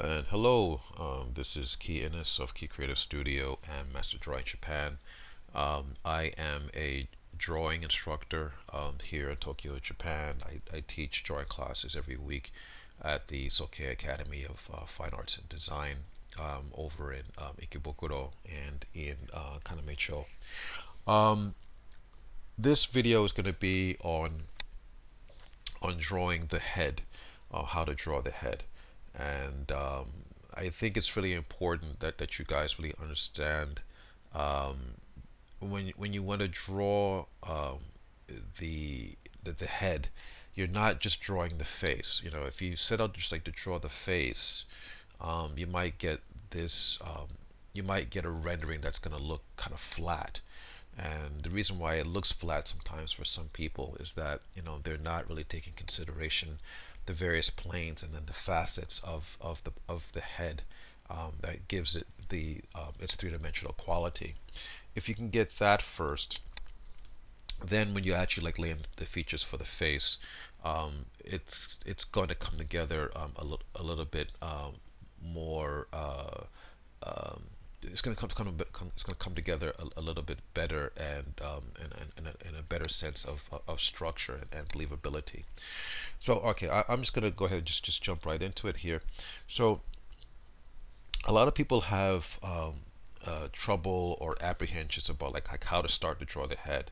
And hello, this is Key Innes of Key Creative Studio and Master Drawing Japan. I am a drawing instructor here in Tokyo, Japan. I teach drawing classes every week at the Soke Academy of Fine Arts and Design over in Ikebukuro and in Kanamecho. Um, this video is going to be on drawing the head, how to draw the head. And I think it's really important that you guys really understand when you want to draw the head, you're not just drawing the face. You know, if you set out just like to draw the face, you might get this. You might get a rendering that's going to look kind of flat. And the reason why it looks flat sometimes for some people is that, you know, they're not really taking consideration the various planes and then the facets of the head that gives it its three-dimensional quality. If you can get that first, then when you actually like lay in the features for the face, it's going to come together a little bit more. It's going to it's going to come together a little bit better and in a better sense of structure and believability. So okay, I'm just going to go ahead and just jump right into it here. So a lot of people have trouble or apprehensions about like how to start to draw the head.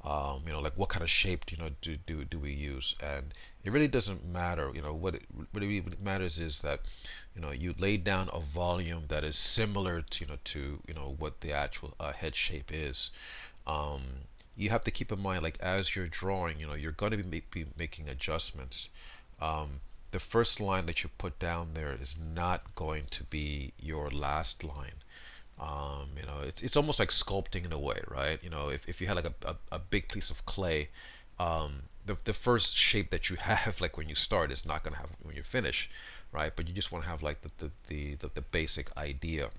You know, like what kind of shape do we use, and it really doesn't matter. You know, what really matters is that, you know, you lay down a volume that is similar to what the actual head shape is. You have to keep in mind, like as you're drawing, you know, you're going to be making adjustments. The first line that you put down there is not going to be your last line. You know, it's almost like sculpting in a way, right? You know, if you had like a big piece of clay, the first shape that you have like when you start is not going to have when you finish, right? But you just want to have like the basic idea,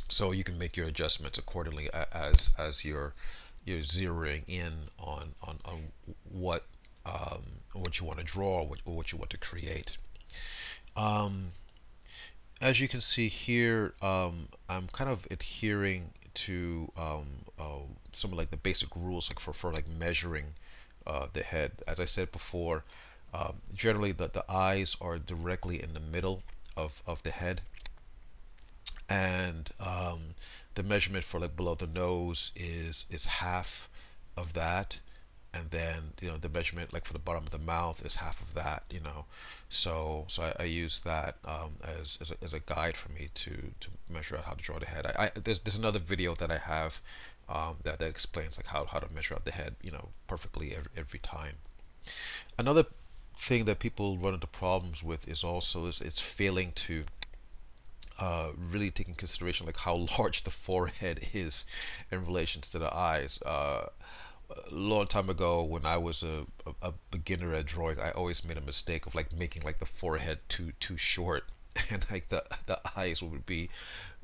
so you can make your adjustments accordingly as you're zeroing in on what you want to draw, or what you want to create. As you can see here, I'm kind of adhering to some of like the basic rules like for like measuring the head. As I said before, generally the eyes are directly in the middle of the head, and the measurement for like below the nose is half of that, and then, you know, the measurement like for the bottom of the mouth is half of that, you know. So I use that as a guide for me to measure out how to draw the head. There's another video that I have that explains like how to measure out the head, you know, perfectly every time. Another thing that people run into problems with is also it's failing to really take in consideration like how large the forehead is in relation to the eyes. A long time ago, when I was a beginner at drawing, I always made a mistake of like making like the forehead too short, and like the eyes would be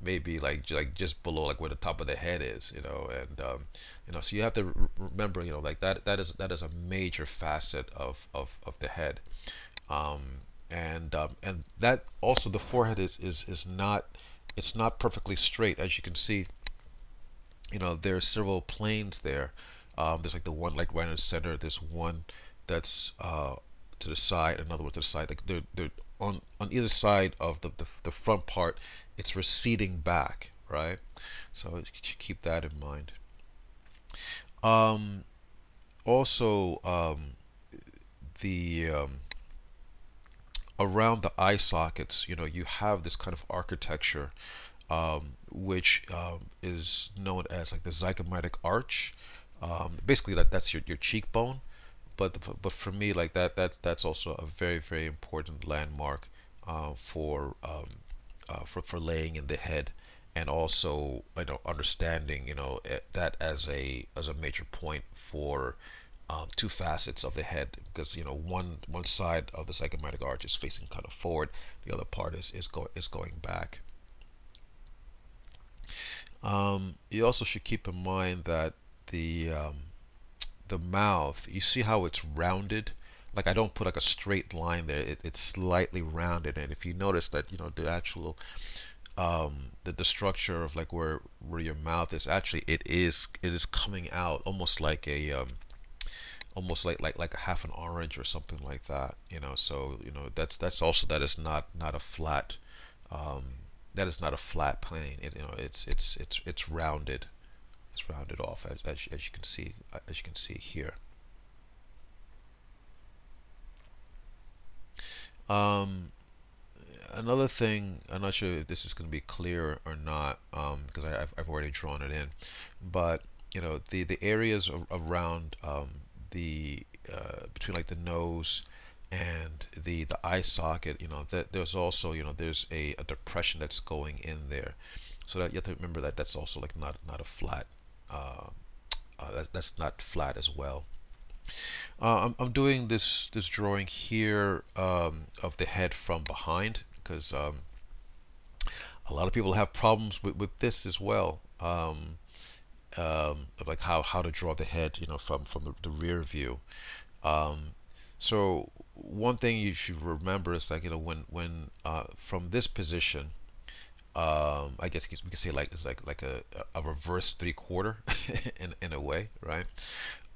maybe like just below like where the top of the head is, you know. And you know, so you have to remember, you know, like that is a major facet of the head. And that also, the forehead is not, it's not perfectly straight. As you can see, you know, there are several planes there. There's like the one like right in the center. There's one that's to the side, another one to the side. Like they're on either side of the front part. It's receding back, right? So you should keep that in mind. Also, the around the eye sockets, you know, you have this kind of architecture, which is known as like the zygomatic arch. Basically, that's your cheekbone. But for me, like that's also a very important landmark for laying in the head, and also, you know, understanding, you know, that as a major point for two facets of the head, because, you know, one side of the zygomatic arch is facing kind of forward, the other part is going back. You also should keep in mind that the mouth, you see how it's rounded, like I don't put like a straight line there. It's slightly rounded, and if you notice that, the actual the structure of like where your mouth is, actually it is coming out almost like a almost like a half an orange or something like that, so that's also, that is not a flat, um, that is not a flat plane. It's rounded. It's rounded off, as you can see, here. um, Another thing, I'm not sure if this is going to be clear or not, because I've already drawn it in, but the areas around, the between like the nose and the eye socket, that there's also, there's a depression that's going in there, so that you have to remember that that's also like not a flat, uh, that's not flat as well. I'm doing this drawing here, of the head from behind, because a lot of people have problems with this as well, of like how to draw the head, from the rear view. Um, so one thing you should remember is like, when from this position, I guess we could say like it's like a reverse three-quarter in a way, right?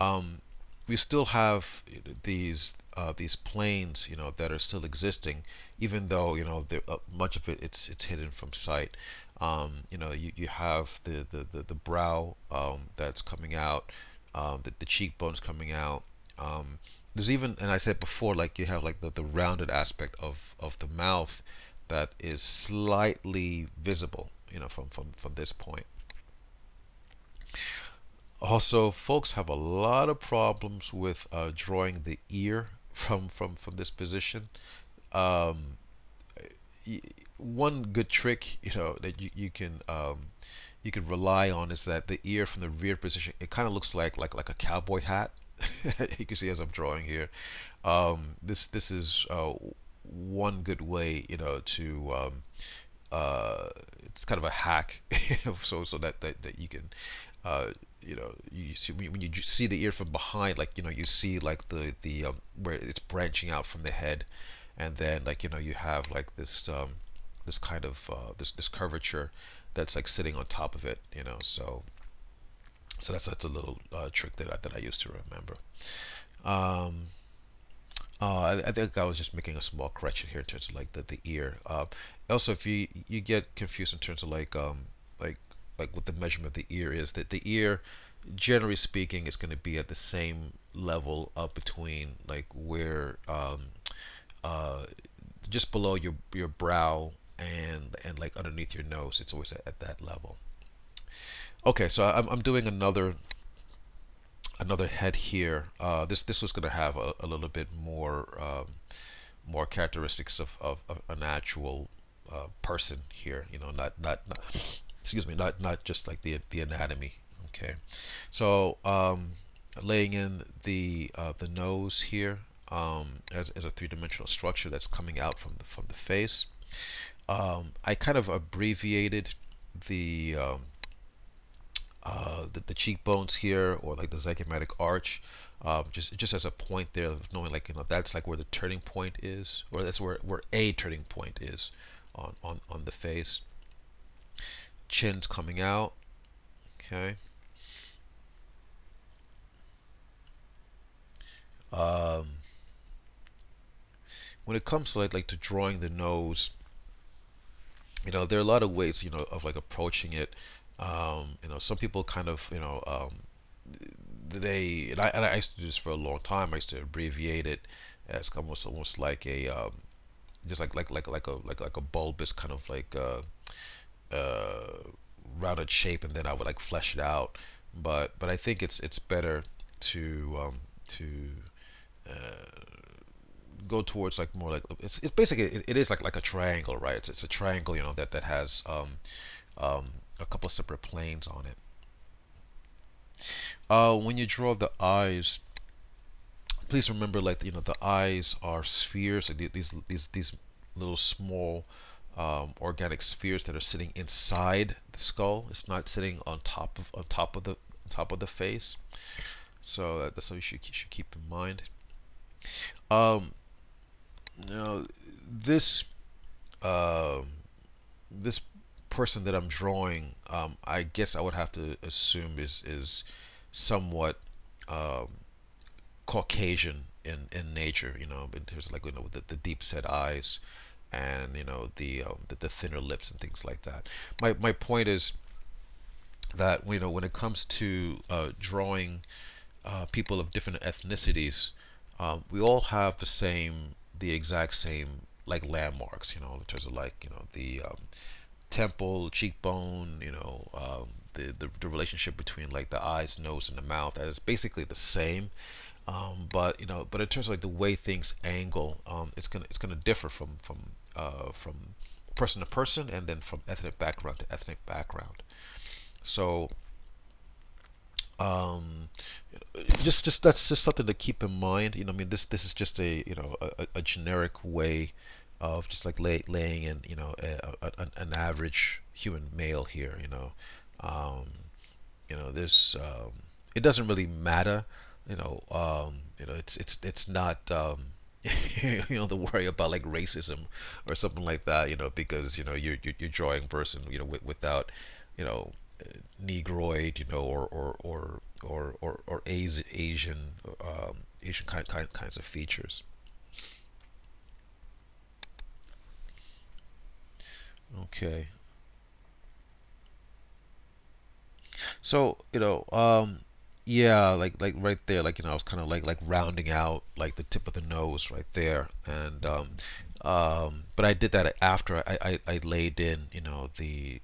um, we still have these planes, that are still existing, even though, much of it's hidden from sight. You have the brow, that's coming out, the cheekbones coming out. There's even, and I said before, like you have like the rounded aspect of the mouth that is slightly visible, from this point. Also, folks have a lot of problems with drawing the ear from this position. Um, One good trick, that you can rely on, is that the ear from the rear position, it kind of looks like a cowboy hat. You can see as I'm drawing here. This is one good way, to it's kind of a hack, so that you can, you see, when you see the ear from behind, like, you see like the where it's branching out from the head, and then, like, you have like this kind of this curvature that's like sitting on top of it, so that's a little trick that I used to remember. um, I think I was just making a small correction here in terms of like the ear. Also, if you get confused in terms of like what the measurement of the ear is, that the ear, generally speaking, is going to be at the same level up between like where, uh, just below your brow, and like underneath your nose. It's always at that level. Okay, so I'm doing another head here. This was going to have a little bit more characteristics of an actual person here. Not excuse me, not just like the anatomy. Okay, so laying in the nose here, as a three-dimensional structure that's coming out from the face. I kind of abbreviated the the cheekbones here, or like the zygomatic arch, just as a point there of knowing, like, that's like where the turning point is, or that's where a turning point is on the face. Chin's coming out. Okay. um, when it comes to like to drawing the nose, there are a lot of ways, of like approaching it. Some people kind of, and I used to do this for a long time. I used to abbreviate it as almost like a, just like a bulbous kind of like uh, rounded shape, and then I would like flesh it out. But I think it's better to go towards like more like, it's basically, it is like a triangle, right? It's a triangle, that has um, a couple of separate planes on it. When you draw the eyes, please remember, like, the eyes are spheres, like these little small organic spheres that are sitting inside the skull. It's not sitting on top of the face. So that's what you should keep in mind. Um, now this uh, this person that I'm drawing, I guess I would have to assume is somewhat um, Caucasian in nature, in terms of like with the deep set eyes and the thinner lips and things like that. My point is that when it comes to drawing people of different ethnicities, we all have the exact same like landmarks, in terms of like the temple, cheekbone, the relationship between like the eyes, nose, and the mouth is basically the same. But in terms of like the way things angle, it's gonna differ from person to person, and then from ethnic background to ethnic background. So um, just that's just something to keep in mind. I mean, this is just a generic way of just like laying in an average human male here. Um, this it doesn't really matter. It's not to worry about like racism or something like that. Because you're drawing a person without you know negroid, or Asian kinds of features. Okay, so yeah, like right there, like I was kind of like rounding out like the tip of the nose right there, and but I did that after I laid in the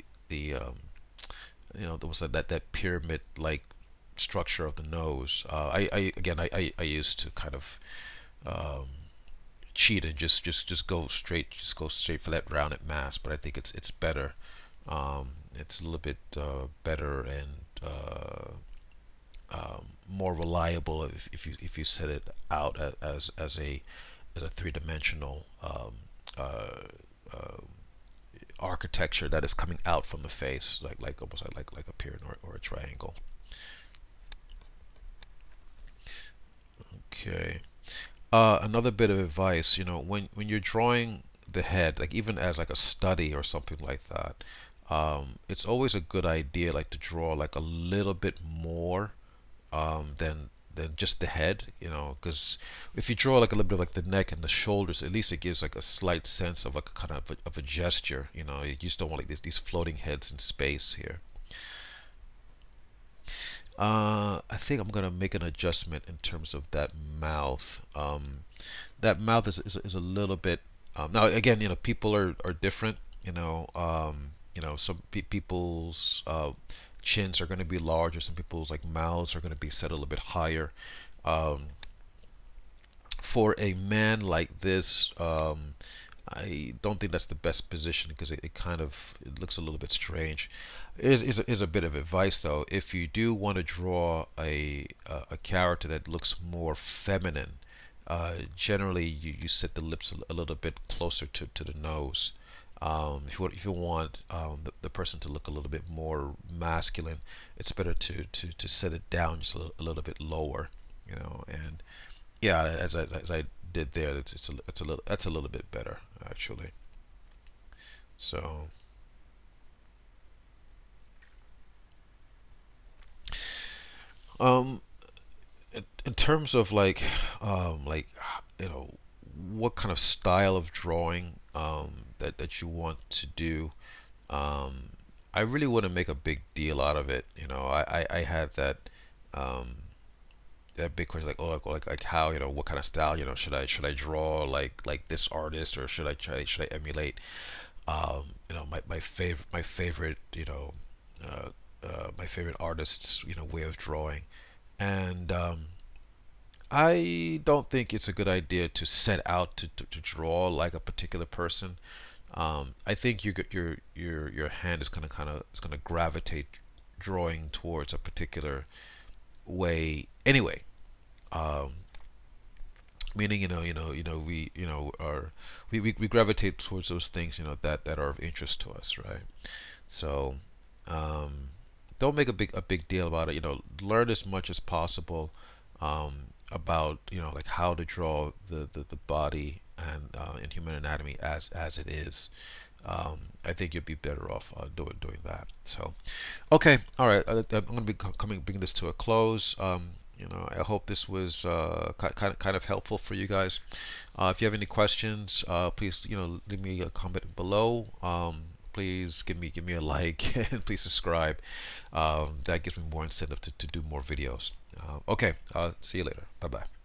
there was that pyramid like structure of the nose. I again I used to kind of um, cheat and just go straight for that rounded mass, but I think it's better. It's a little bit better and more reliable if you set it out as a three-dimensional uh, uh, architecture that is coming out from the face, like almost like a pyramid or a triangle. Okay. Another bit of advice, when you're drawing the head, like even as like a study or something like that, it's always a good idea like to draw like a little bit more than just the head, because if you draw like a little bit of like the neck and the shoulders, at least it gives like a slight sense of like a kind of a gesture. You just don't want like these floating heads in space here. I think I'm gonna make an adjustment in terms of that mouth. That mouth is a little bit. Now again, people are different. Some people's chins are going to be larger. Some people's like mouths are going to be set a little bit higher. Um, for a man like this, I don't think that's the best position because it kind of it looks a little bit strange. Is a bit of advice though. If you do want to draw a character that looks more feminine, generally you set the lips a little bit closer to the nose. If you want the person to look a little bit more masculine, it's better to set it down just a little bit lower, and yeah, as I did there, it's a little that's a little bit better actually. So, um, in terms of like what kind of style of drawing that you want to do, um, I really wouldn't make a big deal out of it. I had um, that big question like, oh, like how, what kind of style, should I draw like this artist, or should I emulate my favorite my favorite artist's way of drawing. And I don't think it's a good idea to set out to draw like a particular person. I think your hand is gonna gravitate drawing towards a particular way anyway. Um, Meaning, we are we gravitate towards those things that are of interest to us, right? So um, don't make a big deal about it. Learn as much as possible. about, you know, like how to draw the body and in human anatomy as it is, I think you'd be better off doing that. So, okay, all right, I'm going to be bring this to a close. You know, I hope this was kind of helpful for you guys. If you have any questions, please, you know, leave me a comment below. Please give me a like and please subscribe. That gives me more incentive to do more videos. Okay, see you later. Bye bye.